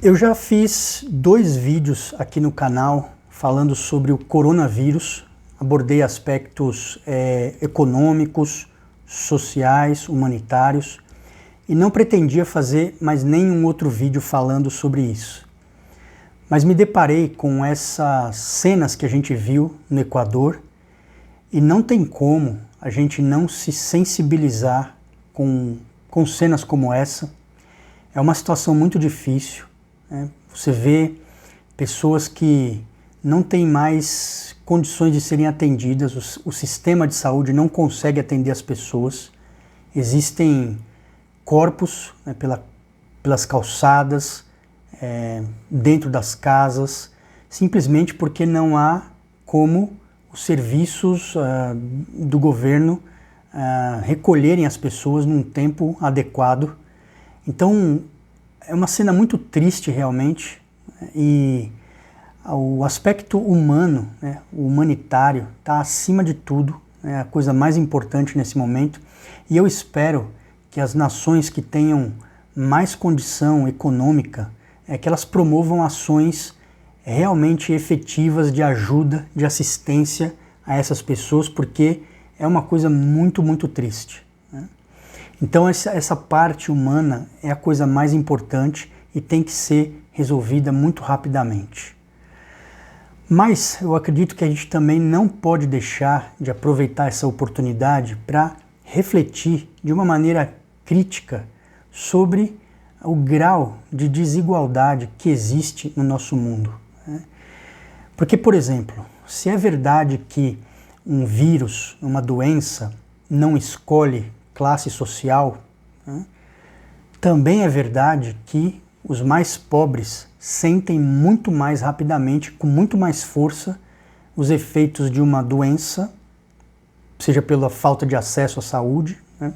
Eu já fiz 2 vídeos aqui no canal falando sobre o coronavírus, abordei aspectos econômicos, sociais, humanitários e não pretendia fazer mais nenhum outro vídeo falando sobre isso. Mas me deparei com essas cenas que a gente viu no Equador e não tem como a gente não se sensibilizar com cenas como essa. É uma situação muito difícil, né? Você vê pessoas que não têm mais condições de serem atendidas, o sistema de saúde não consegue atender as pessoas, existem corpos, né, pelas calçadas, dentro das casas, simplesmente porque não há como os serviços do governo recolherem as pessoas num tempo adequado. Então é uma cena muito triste realmente, e o aspecto humano, né, o humanitário, está acima de tudo, é a coisa mais importante nesse momento, e eu espero que as nações que tenham mais condição econômica, que elas promovam ações realmente efetivas de ajuda, de assistência a essas pessoas, porque é uma coisa muito, muito triste, né? Então essa parte humana é a coisa mais importante e tem que ser resolvida muito rapidamente. Mas eu acredito que a gente também não pode deixar de aproveitar essa oportunidade para refletir de uma maneira crítica sobre o grau de desigualdade que existe no nosso mundo, né? Porque, por exemplo, se é verdade que um vírus, uma doença, não escolhe classe social, né, também é verdade que os mais pobres sentem muito mais rapidamente, com muito mais força, os efeitos de uma doença, seja pela falta de acesso à saúde, né,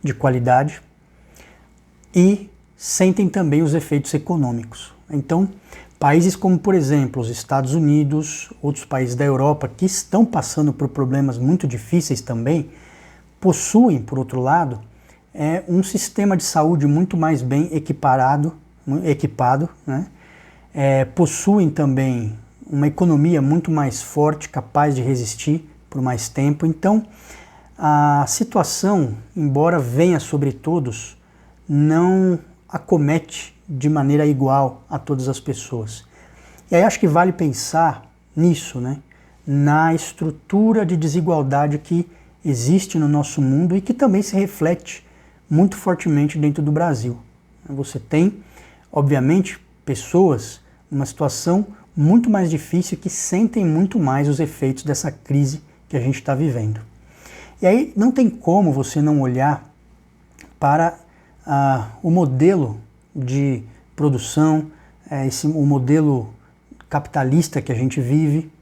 de qualidade, e sentem também os efeitos econômicos. Então, países como, por exemplo, os Estados Unidos, outros países da Europa, que estão passando por problemas muito difíceis também, possuem, por outro lado, um sistema de saúde muito mais bem equipado, né? Possuem também uma economia muito mais forte, capaz de resistir por mais tempo. Então, a situação, embora venha sobre todos, não acomete de maneira igual a todas as pessoas. E aí acho que vale pensar nisso, né? Na estrutura de desigualdade que existe no nosso mundo e que também se reflete muito fortemente dentro do Brasil. Você tem, obviamente, pessoas numa situação muito mais difícil que sentem muito mais os efeitos dessa crise que a gente está vivendo. E aí não tem como você não olhar para o modelo de produção, o modelo capitalista que a gente vive,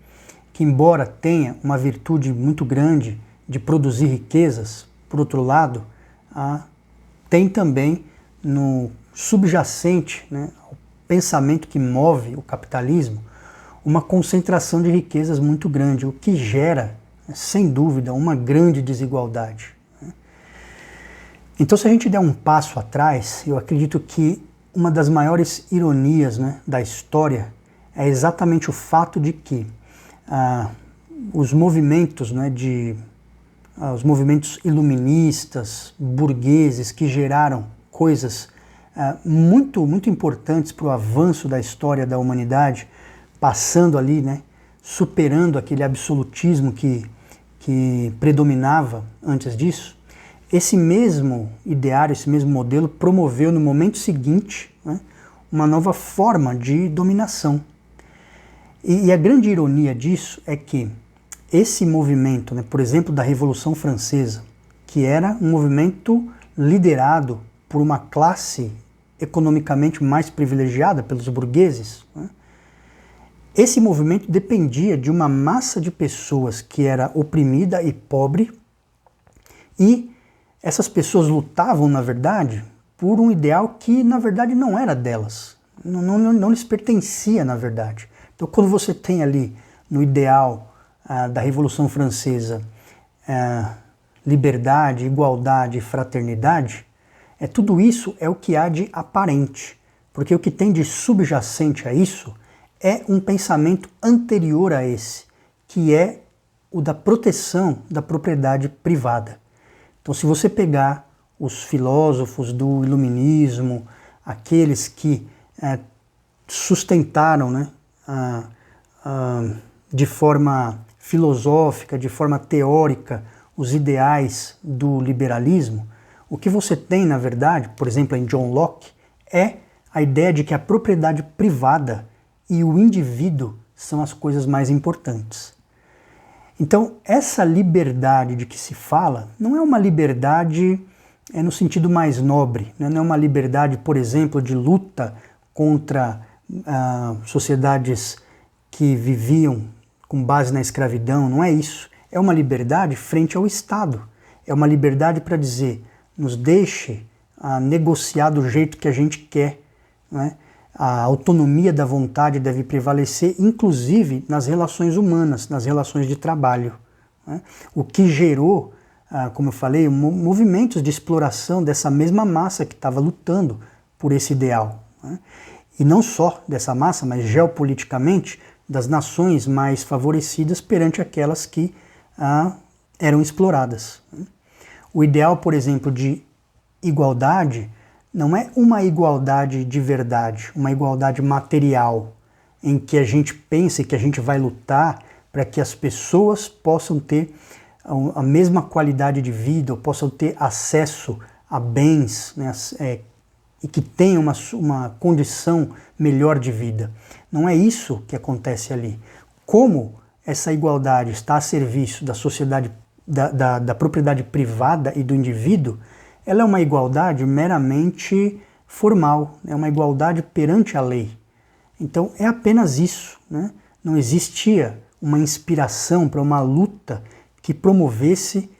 que embora tenha uma virtude muito grande de produzir riquezas, por outro lado, tem também no subjacente, né, ao pensamento que move o capitalismo, uma concentração de riquezas muito grande, o que gera, sem dúvida, uma grande desigualdade, né? Então, se a gente der um passo atrás, eu acredito que uma das maiores ironias, né, da história é exatamente o fato de que os movimentos, né, os movimentos iluministas, burgueses, que geraram coisas muito, muito importantes para o avanço da história da humanidade, passando ali, né, superando aquele absolutismo que predominava antes disso, esse mesmo ideário, esse mesmo modelo promoveu no momento seguinte, né, uma nova forma de dominação. E a grande ironia disso é que esse movimento, né, por exemplo, da Revolução Francesa, que era um movimento liderado por uma classe economicamente mais privilegiada pelos burgueses, né, esse movimento dependia de uma massa de pessoas que era oprimida e pobre, e essas pessoas lutavam, na verdade, por um ideal que, na verdade, não era delas, não lhes pertencia, na verdade. Então, quando você tem ali, no ideal da Revolução Francesa, liberdade, igualdade e fraternidade, tudo isso é o que há de aparente. Porque o que tem de subjacente a isso é um pensamento anterior a esse, que é o da proteção da propriedade privada. Então, se você pegar os filósofos do iluminismo, aqueles que sustentaram, né, de forma filosófica, de forma teórica, os ideais do liberalismo, o que você tem, na verdade, por exemplo, em John Locke, é a ideia de que a propriedade privada e o indivíduo são as coisas mais importantes. Então, essa liberdade de que se fala não é uma liberdade no sentido mais nobre, né? Não é uma liberdade, por exemplo, de luta contra sociedades que viviam com base na escravidão, não é isso. É uma liberdade frente ao Estado. É uma liberdade para dizer, nos deixe negociar do jeito que a gente quer, né? A autonomia da vontade deve prevalecer, inclusive nas relações humanas, nas relações de trabalho, né? O que gerou, como eu falei, movimentos de exploração dessa mesma massa que estava lutando por esse ideal, né? E não só dessa massa, mas geopoliticamente, das nações mais favorecidas perante aquelas que eram exploradas. O ideal, por exemplo, de igualdade não é uma igualdade de verdade, uma igualdade material, em que a gente pensa que a gente vai lutar para que as pessoas possam ter a mesma qualidade de vida, ou possam ter acesso a bens, né, e que tenham uma condição melhor de vida. Não é isso que acontece ali. Como essa igualdade está a serviço da sociedade, da propriedade privada e do indivíduo, ela é uma igualdade meramente formal, é uma igualdade perante a lei. Então é apenas isso, né? Não existia uma inspiração para uma luta que promovesse,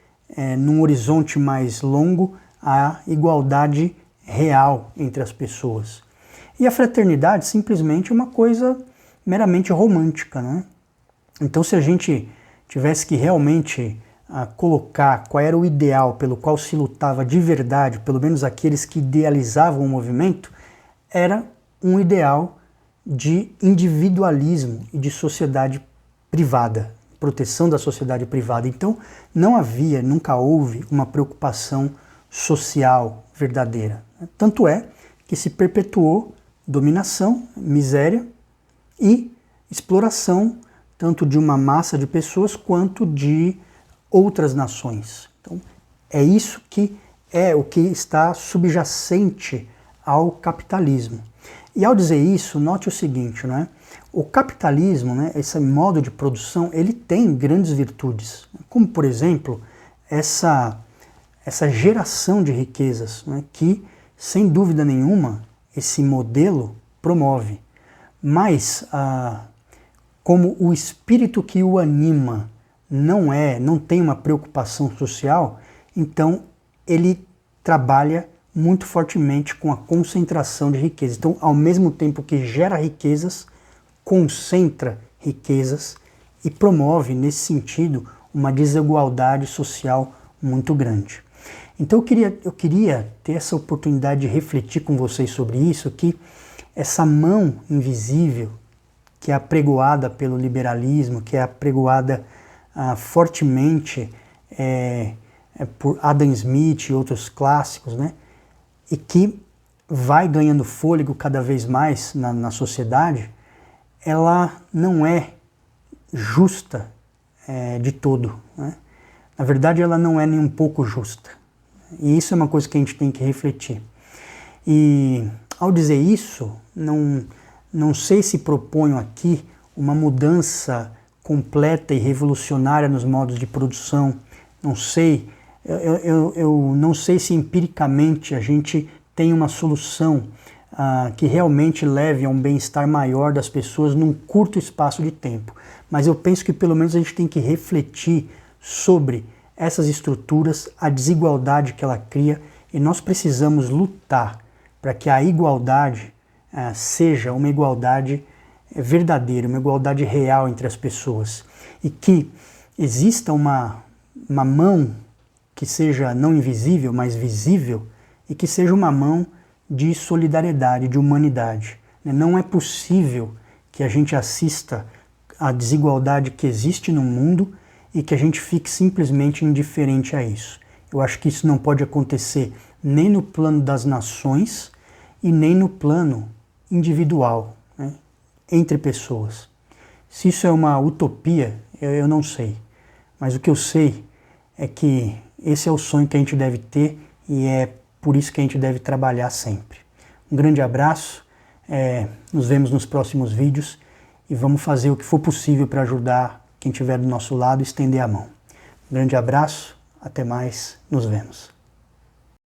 num horizonte mais longo, a igualdade real entre as pessoas. E a fraternidade simplesmente é uma coisa meramente romântica, né? Então, se a gente tivesse que realmente colocar qual era o ideal pelo qual se lutava de verdade, pelo menos aqueles que idealizavam o movimento, era um ideal de individualismo e de sociedade privada, proteção da sociedade privada. Então, não havia, nunca houve uma preocupação social verdadeira. Tanto é que se perpetuou dominação, miséria e exploração, tanto de uma massa de pessoas quanto de outras nações. Então, é isso que é o que está subjacente ao capitalismo. E ao dizer isso, note o seguinte, né? O capitalismo, né, esse modo de produção, ele tem grandes virtudes, como, por exemplo, essa geração de riquezas, né, que, sem dúvida nenhuma, esse modelo promove. Mas, como o espírito que o anima não tem uma preocupação social, então ele trabalha muito fortemente com a concentração de riquezas. Então, ao mesmo tempo que gera riquezas, concentra riquezas e promove, nesse sentido, uma desigualdade social muito grande. Então eu queria ter essa oportunidade de refletir com vocês sobre isso, que essa mão invisível que é apregoada pelo liberalismo, que é apregoada fortemente por Adam Smith e outros clássicos, né? E que vai ganhando fôlego cada vez mais na sociedade, ela não é justa de todo, né? Na verdade, ela não é nem um pouco justa. E isso é uma coisa que a gente tem que refletir. E ao dizer isso, não sei se proponho aqui uma mudança completa e revolucionária nos modos de produção. Não sei, eu não sei se empiricamente a gente tem uma solução que realmente leve a um bem-estar maior das pessoas num curto espaço de tempo. Mas eu penso que pelo menos a gente tem que refletir sobre essas estruturas, a desigualdade que ela cria, e nós precisamos lutar para que a igualdade seja uma igualdade verdadeira, uma igualdade real entre as pessoas, e que exista uma mão que seja não invisível, mas visível, e que seja uma mão de solidariedade, de humanidade. Não é possível que a gente assista à desigualdade que existe no mundo e que a gente fique simplesmente indiferente a isso. Eu acho que isso não pode acontecer nem no plano das nações e nem no plano individual, né, entre pessoas. Se isso é uma utopia, eu não sei. Mas o que eu sei é que esse é o sonho que a gente deve ter e é por isso que a gente deve trabalhar sempre. Um grande abraço, nos vemos nos próximos vídeos e vamos fazer o que for possível para ajudar quem estiver do nosso lado e estender a mão. Um grande abraço, até mais, nos vemos.